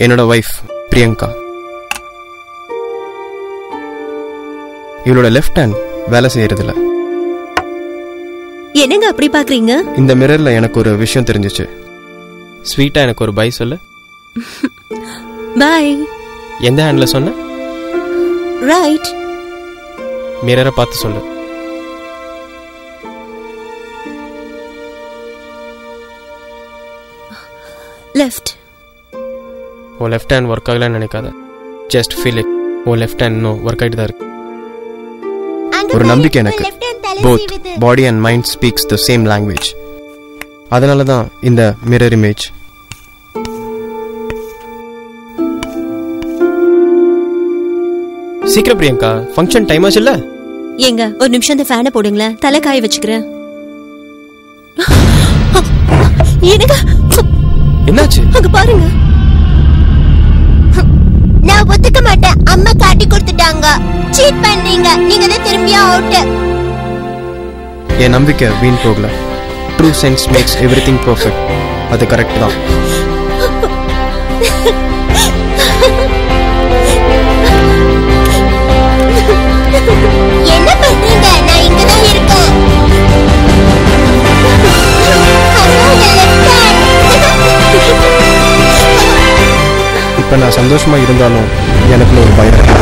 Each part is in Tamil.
என்னோட ஒய்ஃப் பிரியங்கா. இவளோட லெஃப்ட் ஹேண்ட் வேலை செய்யறதில்ல. என்னங்க அப்படி பாக்குறீங்க? இந்த மிரர்ல எனக்கு ஒரு விஷயம் தெரிஞ்சிச்சு. ஸ்வீட்டா எனக்கு ஒரு பை சொல்லு. பை. எந்த ஹேண்ட்ல சொன்ன? ரைட். மிரரை பார்த்து சொல்லு. லெஃப்ட். ஓ லெஃப்ட் ஹேண்ட் ஒர்க் ஆகலன்னு நினைக்காத. Just feel it. ஓ லெஃப்ட் ஹேண்ட் இன்னும் ஒர்க் ஆகிட்டு தான் இருக்கு. ஒரு நம்பிக்கை எனக்கு. Both body and mind speaks the same language. அதனால தான் இந்த மிரர் இமேஜ். சீக்கிரம் பிரியங்கா, ஃபங்க்ஷன் டைம் ஆச்சு இல்ல? ஏங்க ஒரு நிமிஷம் இந்த ஃபேனை போடுங்களேன், தலை காய வச்சுக்கிறேன். என்னங்க என்னாச்சு? அங்க பாருங்க. நான் ஒத்துக்க மாட்டேன். அம்மா காட்டி கொடுத்துட்டாங்க. சீட் பண்றீங்க. நீங்க தான் திரும்பியா அவுட். என் நம்பிக்கை வீண் போகல. True sense makes everything perfect. அது கரெக்ட் தான். என்ன பண்றீங்க? நான் இங்க தான் இருக்கேன். இப்ப நான் சந்தோஷமா இருந்தாலும் எனக்கு ஒரு பயம் இருக்கு.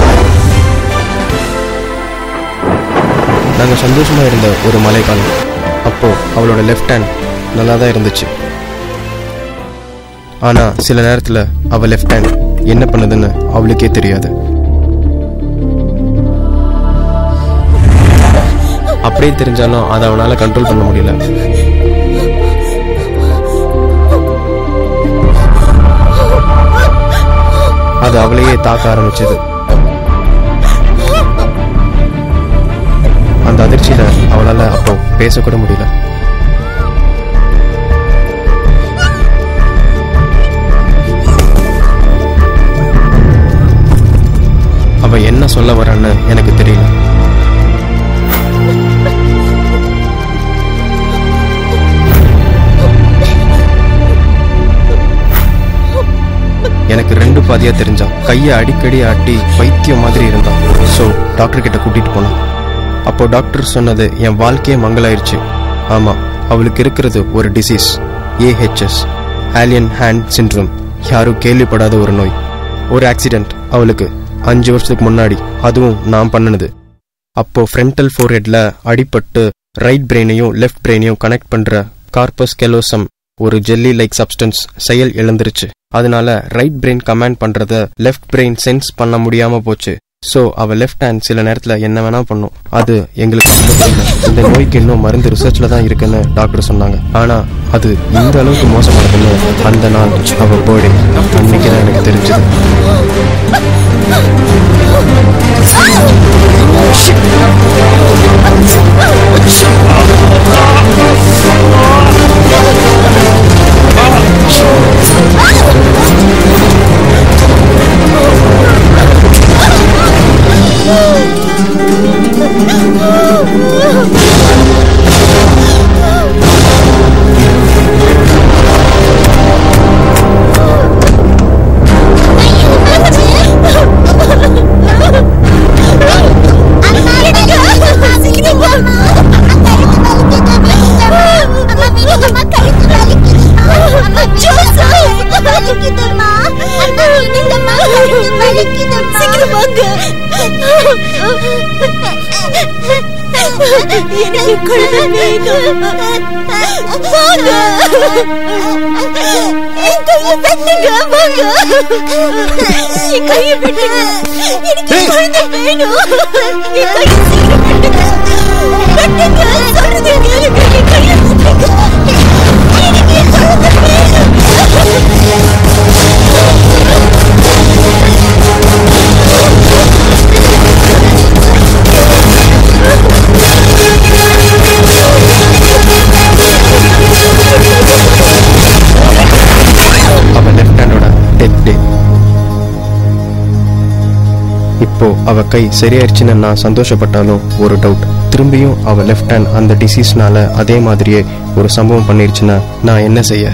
நாங்க சந்தோஷமா இருந்த ஒரு மழைக்காலம். அப்போ அவளோட லெஃப்ட் ஹேண்ட் நல்லா தான் இருந்துச்சு. ஆனா சில நேரத்துல அவ லெஃப்ட் ஹேண்ட் என்ன பண்ணுதுன்னு அவளுக்கே தெரியாது. அப்படியே தெரிஞ்சாலும் அதை அவனால கண்ட்ரோல் பண்ண முடியல. அது அவளையே தாக்க ஆரம்பிச்சது. அந்த அதிர்ச்சியில அவளால அப்போ பேசக்கூட முடியல. அவ என்ன சொல்ல வரான்னு எனக்கு தெரியல. எனக்கு ரெண்டு பாதியா தெரிஞ்சான். கையை அடிக்கடி ஆட்டி பைத்தியம் மாதிரி இருந்தான். ஸோ டாக்டர் கிட்ட கூட்டிட்டு போனான். அப்போ டாக்டர் சொன்னது என் வாழ்க்கையே மங்களாயிருச்சு. ஆமா, அவளுக்கு இருக்கிறது ஒரு disease, AHS, alien hand syndrome. யாரும் கேள்விப்படாத ஒரு நோய். ஒரு ஆக்சிடென்ட் அவளுக்கு 5 வருஷத்துக்கு முன்னாடி, அதுவும் நான் பண்ணினது. அப்போ ஃப்ரண்டல் ஃபோர்ஹெட்ல அடிபட்டு ரைட் பிரெயினையும் லெஃப்ட் பிரெயினையும் கனெக்ட் பண்ற கார்பஸ் கெலோசம், ஒரு ஜெல்லி லைக் சப்ஸ்டன்ஸ், செயல் இழந்துருச்சு. அதனால ரைட் பிரெயின் கமாண்ட் பண்றத லெஃப்ட் பிரெயின் சென்ஸ் பண்ண முடியாம போச்சு. ஸோ அவ லெஃப்ட் ஹேண்ட் சில நேரத்துல என்ன வேணா பண்ணும். அது எங்களுக்கு தெரியல. இந்த நோய்க்கு இன்னும் மருந்து ரிசர்ச்ல தான் இருக்குன்னு டாக்டர் சொன்னாங்க. ஆனா அது இந்த அளவுக்கு மோசமானதுன்னு அந்த நாள் அவ பர்த்டே அன்னைக்கு தான் எனக்கு தெரிஞ்சது. இப்போ அவ கை சரியாயிருச்சுன்னு நான் சந்தோஷப்பட்டாலும் ஒரு டவுட். திரும்பியும் அவ லெஃப்ட் ஹேண்ட் அந்த டிசீஸ்னால அதே மாதிரியே ஒரு சம்பவம் பண்ணிருச்சுன்னா நான் என்ன செய்ய?